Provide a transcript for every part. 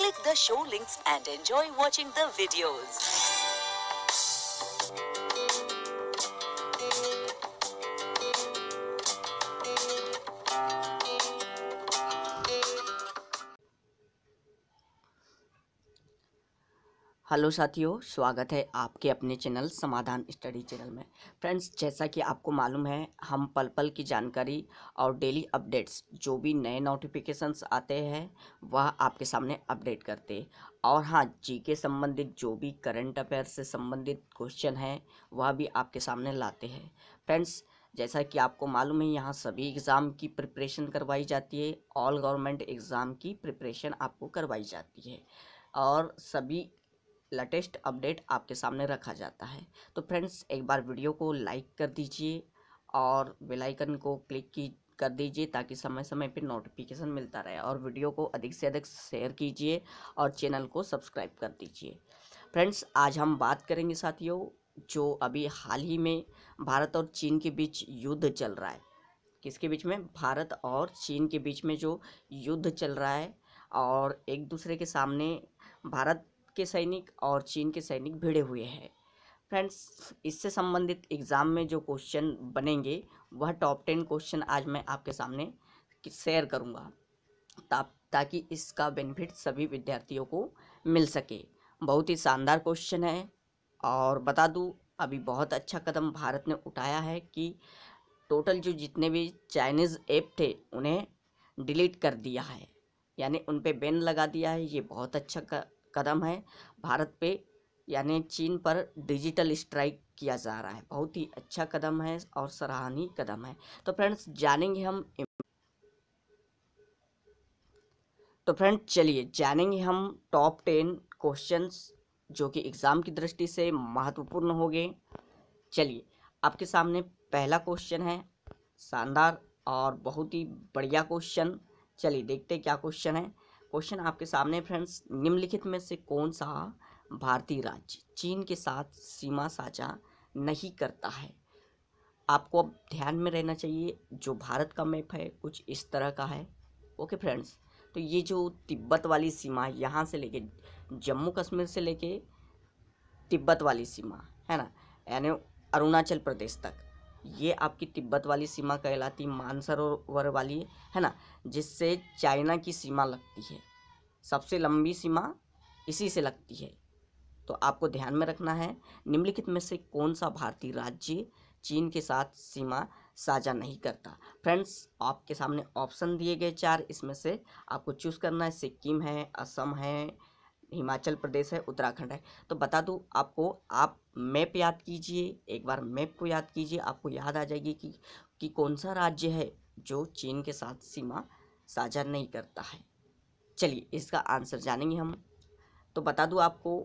Click the show links and enjoy watching the videos. Hello साथियों, स्वागत है आपके अपने चैनल समाधान स्टडी चैनल में। फ्रेंड्स, जैसा कि आपको मालूम है, हम पल पल की जानकारी और डेली अपडेट्स जो भी नए नोटिफिकेशंस आते हैं वह आपके सामने अपडेट करते हैं। और हाँ, जीके संबंधित जो भी करंट अफेयर से संबंधित क्वेश्चन हैं वह भी आपके सामने लाते हैं। फ्रेंड्स, जैसा कि आपको मालूम है, यहाँ सभी एग्ज़ाम की प्रिपरेशन करवाई जाती है। ऑल गवर्नमेंट एग्ज़ाम की प्रिपरेशन आपको करवाई जाती है और सभी लेटेस्ट अपडेट आपके सामने रखा जाता है। तो फ्रेंड्स, एक बार वीडियो को लाइक कर दीजिए और बेल आइकन को क्लिक कर दीजिए ताकि समय समय पर नोटिफिकेशन मिलता रहे, और वीडियो को अधिक से अधिक शेयर कीजिए और चैनल को सब्सक्राइब कर दीजिए। फ्रेंड्स, आज हम बात करेंगे साथियों, जो अभी हाल ही में भारत और चीन के बीच युद्ध चल रहा है। किसके बीच में? भारत और चीन के बीच में जो युद्ध चल रहा है, और एक दूसरे के सामने भारत के सैनिक और चीन के सैनिक भिड़े हुए हैं। फ्रेंड्स, इससे संबंधित एग्ज़ाम में जो क्वेश्चन बनेंगे वह टॉप 10 क्वेश्चन आज मैं आपके सामने शेयर करूंगा, ताकि इसका बेनिफिट सभी विद्यार्थियों को मिल सके। बहुत ही शानदार क्वेश्चन है, और बता दूं, अभी बहुत अच्छा कदम भारत ने उठाया है कि टोटल जो जितने भी चाइनीज़ ऐप थे उन्हें डिलीट कर दिया है, यानी उन पे बैन लगा दिया है। ये बहुत अच्छा कदम है भारत पे, यानी चीन पर डिजिटल स्ट्राइक किया जा रहा है। बहुत ही अच्छा कदम है और सराहनीय कदम है। तो फ्रेंड्स, जानेंगे हम टॉप 10 क्वेश्चंस जो कि एग्ज़ाम की दृष्टि से महत्वपूर्ण होंगे। चलिए, आपके सामने पहला क्वेश्चन है, शानदार और बहुत ही बढ़िया क्वेश्चन। चलिए देखते हैं क्या क्वेश्चन है। क्वेश्चन आपके सामने फ्रेंड्स, निम्नलिखित में से कौन सा भारतीय राज्य चीन के साथ सीमा साझा नहीं करता है? आपको अब ध्यान में रहना चाहिए, जो भारत का मैप है कुछ इस तरह का है। ओके फ्रेंड्स, तो ये जो तिब्बत वाली सीमा, यहाँ से लेके जम्मू कश्मीर से लेके तिब्बत वाली सीमा है ना, यानी अरुणाचल प्रदेश तक, ये आपकी तिब्बत वाली सीमा कहलाती, मानसरोवर वाली है ना, जिससे चाइना की सीमा लगती है। सबसे लंबी सीमा इसी से लगती है। तो आपको ध्यान में रखना है, निम्नलिखित में से कौन सा भारतीय राज्य चीन के साथ सीमा साझा नहीं करता? फ्रेंड्स, आपके सामने ऑप्शन दिए गए 4, इसमें से आपको चूज़ करना है। सिक्किम है, असम है, हिमाचल प्रदेश है, उत्तराखंड है। तो बता दूं आपको, आप मैप याद कीजिए, एक बार मैप को याद कीजिए, आपको याद आ जाएगी कि कौन सा राज्य है जो चीन के साथ सीमा साझा नहीं करता है। चलिए इसका आंसर जानेंगे हम। तो बता दूं आपको,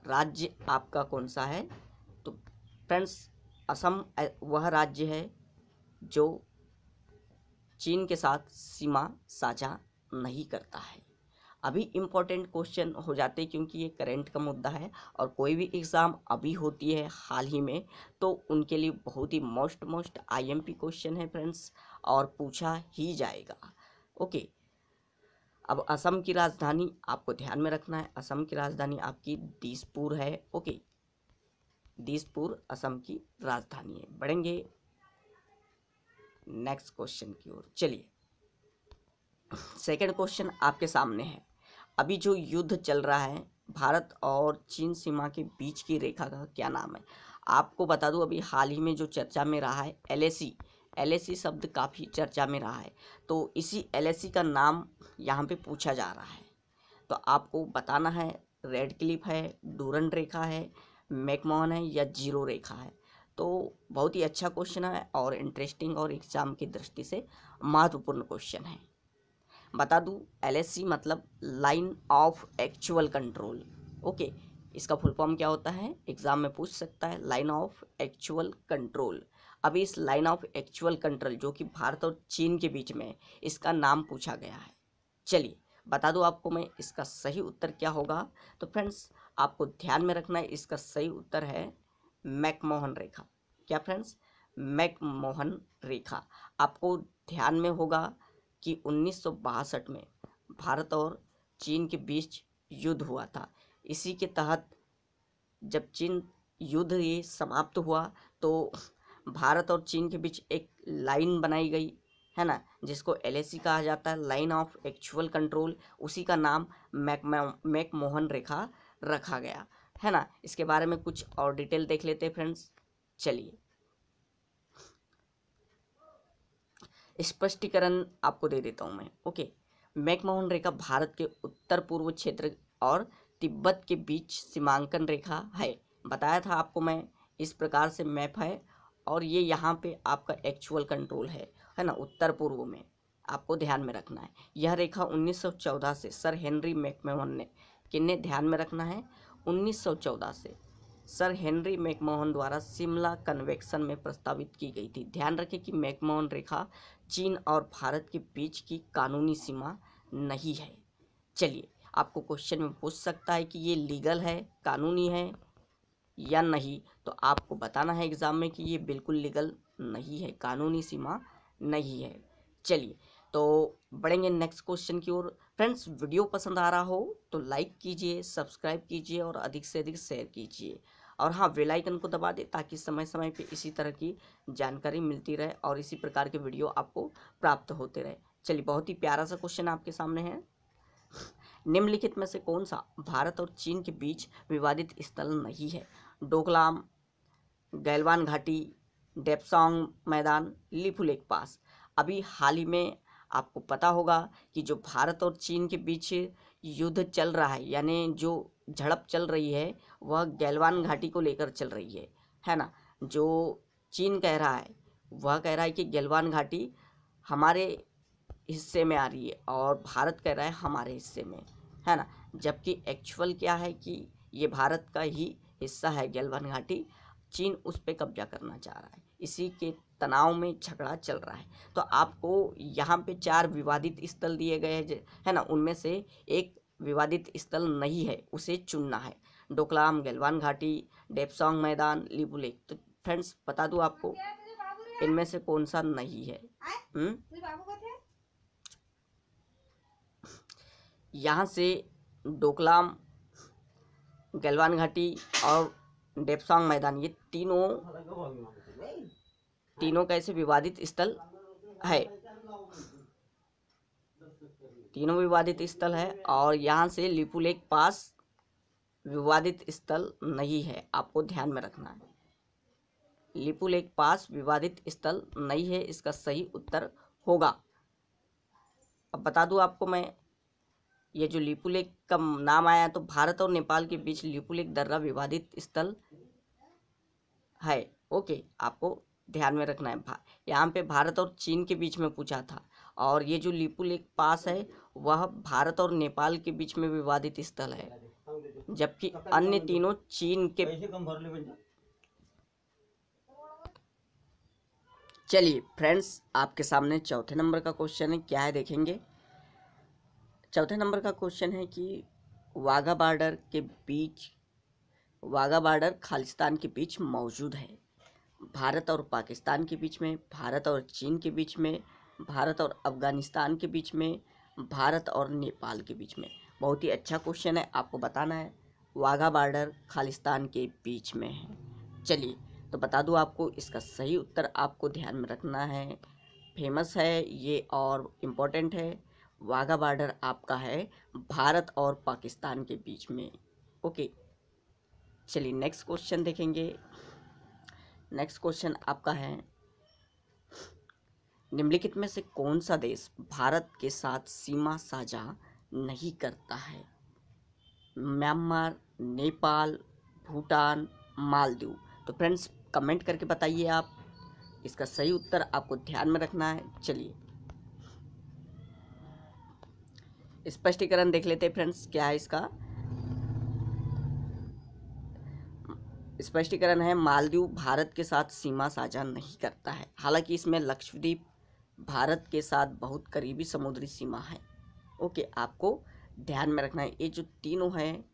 राज्य आपका कौन सा है? तो फ्रेंड्स, असम वह राज्य है जो चीन के साथ सीमा साझा नहीं करता है। अभी इम्पोर्टेंट क्वेश्चन हो जाते हैं, क्योंकि ये करंट का मुद्दा है, और कोई भी एग्ज़ाम अभी होती है हाल ही में तो उनके लिए बहुत ही मोस्ट आईएमपी क्वेश्चन है फ्रेंड्स, और पूछा ही जाएगा। ओके, अब असम की राजधानी आपको ध्यान में रखना है। असम की राजधानी आपकी दिसपुर है। ओके, दिसपुर असम की राजधानी है। बढ़ेंगे नेक्स्ट क्वेश्चन की ओर। चलिए, सेकंड क्वेश्चन आपके सामने है। अभी जो युद्ध चल रहा है भारत और चीन सीमा के बीच की रेखा का क्या नाम है? आपको बता दूं, अभी हाल ही में जो चर्चा में रहा है एलएसी शब्द काफ़ी चर्चा में रहा है। तो इसी एलएसी का नाम यहाँ पे पूछा जा रहा है। तो आपको बताना है, रेड क्लिफ है, डूरंड रेखा है, मैकमोहन है, या जीरो रेखा है। तो बहुत ही अच्छा क्वेश्चन है और इंटरेस्टिंग और एग्जाम की दृष्टि से महत्वपूर्ण क्वेश्चन है। बता दूं, एलएससी मतलब line of actual control. Okay, इसका फुल फॉर्म क्या होता है? एग्जाम में पूछ सकता है, लाइन ऑफ एक्चुअल कंट्रोल। अभी इस लाइन ऑफ एक्चुअल कंट्रोल जो कि भारत और चीन के बीच में है, इसका नाम पूछा गया है। चलिए बता दूं आपको मैं, इसका सही उत्तर क्या होगा। तो फ्रेंड्स, आपको ध्यान में रखना है, इसका सही उत्तर है मैकमोहन रेखा। क्या फ्रेंड्स? मैकमोहन रेखा। आपको ध्यान में होगा कि 1962 में भारत और चीन के बीच युद्ध हुआ था। इसी के तहत जब चीन युद्ध ये समाप्त हुआ तो भारत और चीन के बीच एक लाइन बनाई गई है ना, जिसको LAC कहा जाता है, लाइन ऑफ एक्चुअल कंट्रोल। उसी का नाम मैकमोहन रेखा रखा गया है ना। इसके बारे में कुछ और डिटेल देख लेते हैं फ्रेंड्स। चलिए स्पष्टीकरण आपको दे देता हूँ मैं। ओके, मैकमोहन रेखा भारत के उत्तर पूर्व क्षेत्र और तिब्बत के बीच सीमांकन रेखा है। बताया था आपको मैं, इस प्रकार से मैप है और ये यहाँ पे आपका एक्चुअल कंट्रोल है ना, उत्तर पूर्व में। आपको ध्यान में रखना है यह रेखा 1914 से सर हेनरी मैकमोहन ने, किन्ने ध्यान में रखना है, 1914 से सर हेनरी मैकमोहन द्वारा शिमला कन्वेंशन में प्रस्तावित की गई थी। ध्यान रखें कि मैकमोहन रेखा चीन और भारत के बीच की कानूनी सीमा नहीं है। चलिए, आपको क्वेश्चन में पूछ सकता है कि ये लीगल है, कानूनी है या नहीं, तो आपको बताना है एग्जाम में कि ये बिल्कुल लीगल नहीं है, कानूनी सीमा नहीं है। चलिए तो बढ़ेंगे नेक्स्ट क्वेश्चन की ओर। फ्रेंड्स, वीडियो पसंद आ रहा हो तो लाइक कीजिए, सब्सक्राइब कीजिए और अधिक से अधिक शेयर कीजिए। और हाँ, बेल आइकन को दबा दें ताकि समय समय पे इसी तरह की जानकारी मिलती रहे और इसी प्रकार के वीडियो आपको प्राप्त होते रहे। चलिए, बहुत ही प्यारा सा क्वेश्चन आपके सामने है। निम्नलिखित में से कौन सा भारत और चीन के बीच विवादित स्थल नहीं है? डोकलाम, गैलवान घाटी, डेप्सांग मैदान, लिपू लेक पास। अभी हाल ही में आपको पता होगा कि जो भारत और चीन के बीच युद्ध चल रहा है, यानी जो झड़प चल रही है, वह गैलवान घाटी को लेकर चल रही है ना। जो चीन कह रहा है, वह कह रहा है कि गैलवान घाटी हमारे हिस्से में आ रही है और भारत कह रहा है हमारे हिस्से में, है ना। जबकि एक्चुअल क्या है कि ये भारत का ही हिस्सा है गैलवान घाटी, चीन उस पर कब्जा करना चाह रहा है। इसी के तनाव में झगड़ा चल रहा है। तो आपको यहाँ पे 4 विवादित स्थल दिए गए हैं, है ना, उनमें से एक विवादित स्थल नहीं है, उसे चुनना है। डोकलाम, गैलवान घाटी, डेप्सांग मैदान, लिपू लेक। तो फ्रेंड्स, बता दूं आपको इनमें से कौन सा नहीं है। यहाँ से डोकलाम, गैलवान घाटी और डेप्सांग मैदान, ये तीनों कैसे विवादित स्थल है, तीनों विवादित स्थल है। और यहाँ से लिपू लेक पास विवादित स्थल नहीं है, आपको ध्यान में रखना है। लिपू लेक पास विवादित स्थल नहीं है, इसका सही उत्तर होगा। अब बता दूं आपको मैं, ये जो लिपू लेक का नाम आया तो भारत और नेपाल के बीच लिपू लेक दर्रा विवादित स्थल है। ओके, आपको ध्यान में रखना है। यहाँ पे भारत और चीन के बीच में पूछा था, और ये जो लिपू लेक पास है वह भारत और नेपाल के बीच में विवादित स्थल है, जबकि अन्य तीनों चीन के। चलिए फ्रेंड्स, आपके सामने चौथे नंबर का क्वेश्चन है, क्या है देखेंगे। चौथे नंबर का क्वेश्चन है कि वाघा बॉर्डर खालिस्तान के बीच मौजूद है। भारत और पाकिस्तान के बीच में, भारत और चीन के बीच में, भारत और अफगानिस्तान के बीच में, भारत और नेपाल के बीच में। बहुत ही अच्छा क्वेश्चन है, आपको बताना है वाघा बॉर्डर खालिस्तान के बीच में है। चलिए तो बता दूं आपको, इसका सही उत्तर आपको ध्यान में रखना है, फेमस है ये और इम्पोर्टेंट है। वाघा बॉर्डर आपका है भारत और पाकिस्तान के बीच में। ओके, चलिए नेक्स्ट क्वेश्चन देखेंगे। नेक्स्ट क्वेश्चन आपका है, निम्नलिखित में से कौन सा देश भारत के साथ सीमा साझा नहीं करता है? म्यांमार, नेपाल, भूटान, मालदीव। तो फ्रेंड्स, कमेंट करके बताइए आप, इसका सही उत्तर आपको ध्यान में रखना है। चलिए स्पष्टीकरण देख लेते हैं फ्रेंड्स, क्या है इसका। स्पष्टीकरण है, मालदीव भारत के साथ सीमा साझा नहीं करता है। हालांकि इसमें लक्षद्वीप भारत के साथ बहुत करीबी समुद्री सीमा है। ओके, आपको ध्यान में रखना है। ये जो तीनों हैं,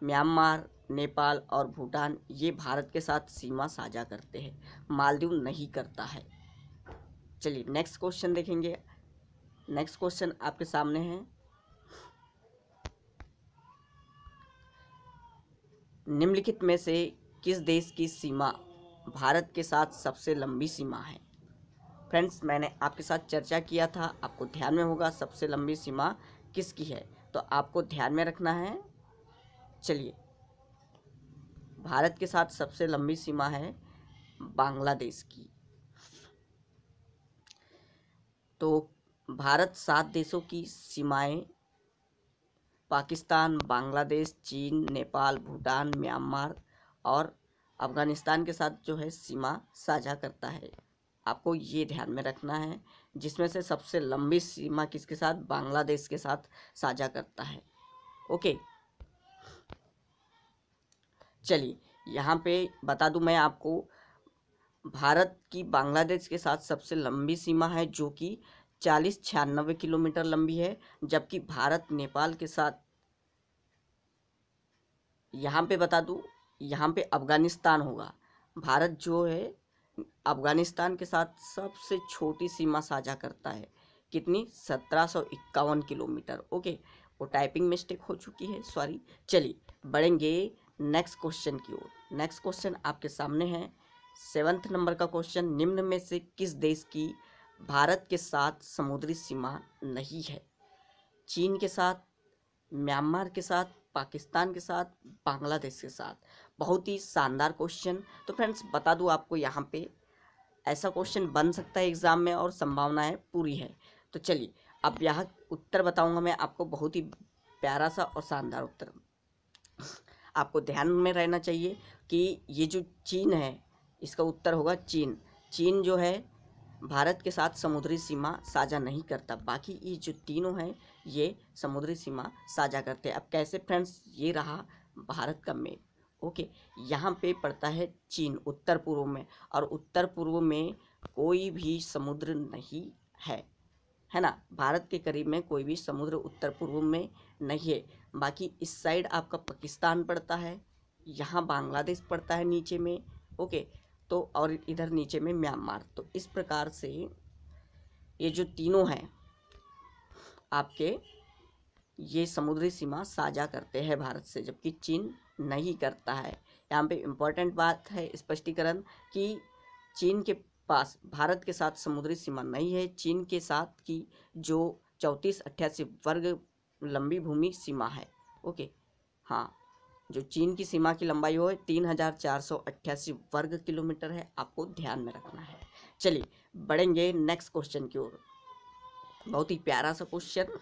म्यांमार, नेपाल और भूटान, ये भारत के साथ सीमा साझा करते हैं, मालदीव नहीं करता है। चलिए नेक्स्ट क्वेश्चन देखेंगे। नेक्स्ट क्वेश्चन आपके सामने है, निम्नलिखित में से किस देश की सीमा भारत के साथ सबसे लंबी सीमा है? फ्रेंड्स, मैंने आपके साथ चर्चा किया था, आपको ध्यान में होगा सबसे लंबी सीमा किसकी है, तो आपको ध्यान में रखना है। चलिए, भारत के साथ सबसे लंबी सीमा है बांग्लादेश की। तो भारत 7 देशों की सीमाएं पाकिस्तान, बांग्लादेश, चीन, नेपाल, भूटान, म्यांमार और अफगानिस्तान के साथ जो है सीमा साझा करता है। आपको ये ध्यान में रखना है, जिसमें से सबसे लंबी सीमा किसके साथ? बांग्लादेश के साथ साझा करता है। ओके, चलिए यहाँ पे बता दूं मैं आपको, भारत की बांग्लादेश के साथ सबसे लंबी सीमा है जो कि 40-96 किलोमीटर लंबी है, जबकि भारत नेपाल के साथ, यहाँ पे बता दूं, यहाँ पे अफगानिस्तान होगा। भारत जो है अफगानिस्तान के साथ सबसे छोटी सीमा साझा करता है। कितनी? 1751 किलोमीटर। ओके, वो टाइपिंग मिस्टेक हो चुकी है, सॉरी। चलिए बढ़ेंगे नेक्स्ट क्वेश्चन की ओर। नेक्स्ट क्वेश्चन आपके सामने है 7th नंबर का क्वेश्चन। निम्न में से किस देश की भारत के साथ समुद्री सीमा नहीं है? चीन के साथ, म्यांमार के साथ, पाकिस्तान के साथ, बांग्लादेश के साथ। बहुत ही शानदार क्वेश्चन। तो फ्रेंड्स बता दूं आपको, यहाँ पे ऐसा क्वेश्चन बन सकता है एग्जाम में और संभावनाएं पूरी है। तो चलिए अब यहाँ उत्तर बताऊंगा मैं आपको, बहुत ही प्यारा सा और शानदार उत्तर। आपको ध्यान में रहना चाहिए कि ये जो चीन है, इसका उत्तर होगा चीन। चीन जो है भारत के साथ समुद्री सीमा साझा नहीं करता, बाकी ये जो तीनों हैं ये समुद्री सीमा साझा करते हैं। अब कैसे फ्रेंड्स? ये रहा भारत का मैप। ओके, यहाँ पे पड़ता है चीन उत्तर पूर्व में, और उत्तर पूर्व में कोई भी समुद्र नहीं है ना। भारत के करीब में कोई भी समुद्र उत्तर पूर्व में नहीं है। बाकी इस साइड आपका पाकिस्तान पड़ता है, यहाँ बांग्लादेश पड़ता है नीचे में। ओके, तो और इधर नीचे में म्यांमार। तो इस प्रकार से ये जो तीनों हैं आपके, ये समुद्री सीमा साझा करते हैं भारत से, जबकि चीन नहीं करता है। यहाँ पे इम्पोर्टेंट बात है, स्पष्टीकरण, कि चीन के पास भारत के साथ समुद्री सीमा नहीं है। चीन के साथ की जो 3488 वर्ग लंबी भूमि सीमा है। ओके, हाँ, जो चीन की सीमा की लंबाई हो 3488 वर्ग किलोमीटर है, आपको ध्यान में रखना है। चलिए बढ़ेंगे नेक्स्ट क्वेश्चन की ओर। बहुत ही प्यारा सा क्वेश्चन।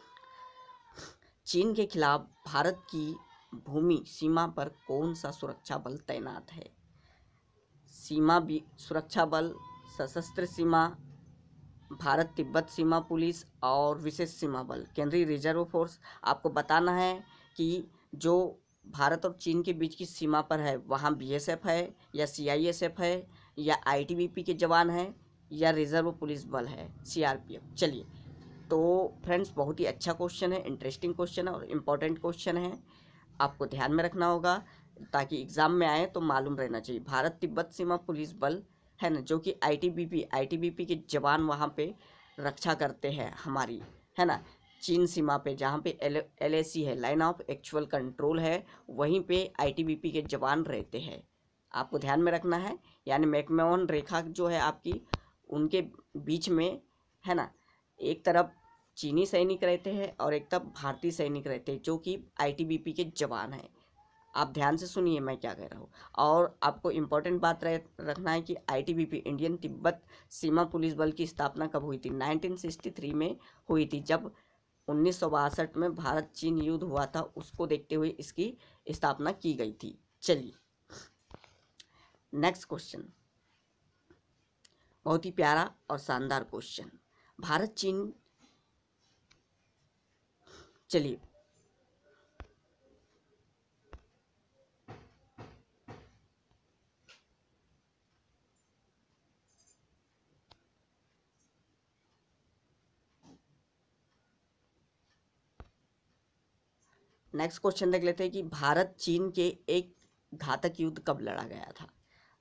चीन के खिलाफ भारत की भूमि सीमा पर कौन सा सुरक्षा बल तैनात है? सीमा भी सुरक्षा बल, सशस्त्र सीमा, भारत तिब्बत सीमा पुलिस और विशेष सीमा बल, केंद्रीय रिजर्व फोर्स। आपको बताना है कि जो भारत और चीन के बीच की सीमा पर है वहाँ बीएसएफ है या सीआईएसएफ है या आईटीबीपी के जवान हैं या रिजर्व पुलिस बल है सीआरपीएफ। चलिए, तो फ्रेंड्स बहुत ही अच्छा क्वेश्चन है, इंटरेस्टिंग क्वेश्चन है और इम्पोर्टेंट क्वेश्चन है। आपको ध्यान में रखना होगा ताकि एग्जाम में आए तो मालूम रहना चाहिए। भारत तिब्बत सीमा पुलिस बल है ना, जो कि आईटीबीपी के जवान वहाँ पे रक्षा करते हैं हमारी, है ना, चीन सीमा पे, जहाँ पे LAC है, लाइन ऑफ एक्चुअल कंट्रोल है, वहीं पे आईटीबीपी के जवान रहते हैं। आपको ध्यान में रखना है, यानी मैकमोहन रेखा जो है आपकी, उनके बीच में, है ना, एक तरफ चीनी सैनिक रहते हैं और एक तरफ भारतीय सैनिक रहते हैं जो कि आईटीबीपी के जवान हैं। आप ध्यान से सुनिए मैं क्या कह रहा हूँ। और आपको इम्पोर्टेंट बात रखना है कि आईटीबीपी इंडियन तिब्बत सीमा पुलिस बल की स्थापना कब हुई थी? 1963 में हुई थी, जब 1962 में भारत चीन युद्ध हुआ था, उसको देखते हुए इसकी स्थापना की गई थी। चलिए नेक्स्ट क्वेश्चन, बहुत ही प्यारा और शानदार क्वेश्चन। भारत चीन, चलिए नेक्स्ट क्वेश्चन देख लेते हैं कि भारत चीन के एक घातक युद्ध कब लड़ा गया था?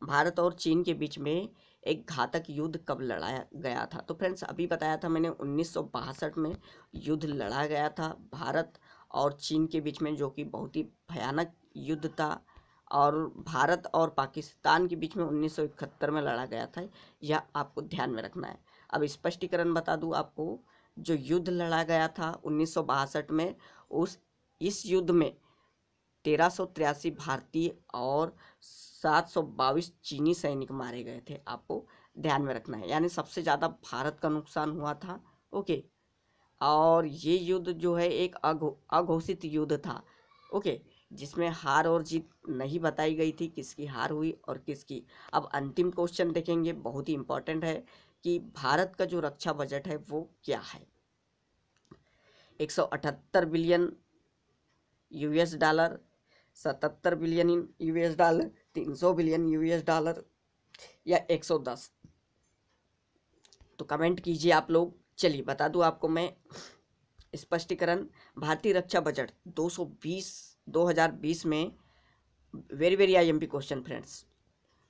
भारत और चीन के बीच में एक घातक युद्ध कब लड़ाया गया था? तो फ्रेंड्स अभी बताया था मैंने, 1962 में युद्ध लड़ा गया था भारत और चीन के बीच में, जो कि बहुत ही भयानक युद्ध था। और भारत और पाकिस्तान के बीच में 1971 में लड़ा गया था। यह आपको ध्यान में रखना है। अब स्पष्टीकरण बता दूं आपको, जो युद्ध लड़ा गया था 1962 में, इस युद्ध में 1383 भारतीय और 722 चीनी सैनिक मारे गए थे। आपको ध्यान में रखना है, यानी सबसे ज़्यादा भारत का नुकसान हुआ था। ओके, और ये युद्ध जो है एक अघोषित युद्ध था। ओके, जिसमें हार और जीत नहीं बताई गई थी, किसकी हार हुई और किसकी। अब अंतिम क्वेश्चन देखेंगे, बहुत ही इंपॉर्टेंट है कि भारत का जो रक्षा बजट है वो क्या है। 178 billion US dollar, 77 billion US dollar, 300 billion US dollar या 110। तो कमेंट कीजिए आप लोग। चलिए बता दूं आपको मैं स्पष्टीकरण। भारतीय रक्षा बजट 2020 में, very very IMP question friends,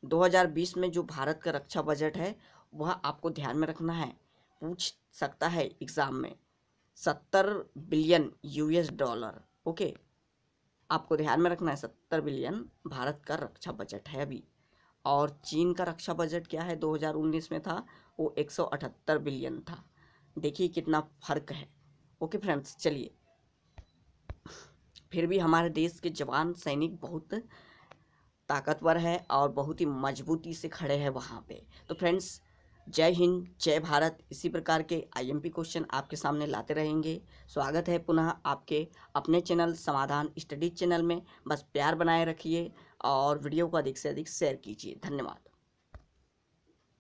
2020 में जो भारत का रक्षा बजट है वह आपको ध्यान में रखना है, पूछ सकता है एग्जाम में। 70 बिलियन यूएस डॉलर। ओके, आपको ध्यान में रखना है 70 बिलियन भारत का रक्षा बजट है अभी। और चीन का रक्षा बजट क्या है 2019 में था, वो 178 बिलियन था। देखिए कितना फर्क है। ओके फ्रेंड्स, चलिए, फिर भी हमारे देश के जवान सैनिक बहुत ताकतवर है और बहुत ही मजबूती से खड़े हैं वहाँ पे। तो फ्रेंड्स, जय हिंद, जय भारत। इसी प्रकार के आईएमपी क्वेश्चन आपके सामने लाते रहेंगे। स्वागत है पुनः आपके अपने चैनल समाधान स्टडी चैनल में। बस प्यार बनाए रखिए और वीडियो को अधिक से अधिक शेयर कीजिए। धन्यवाद।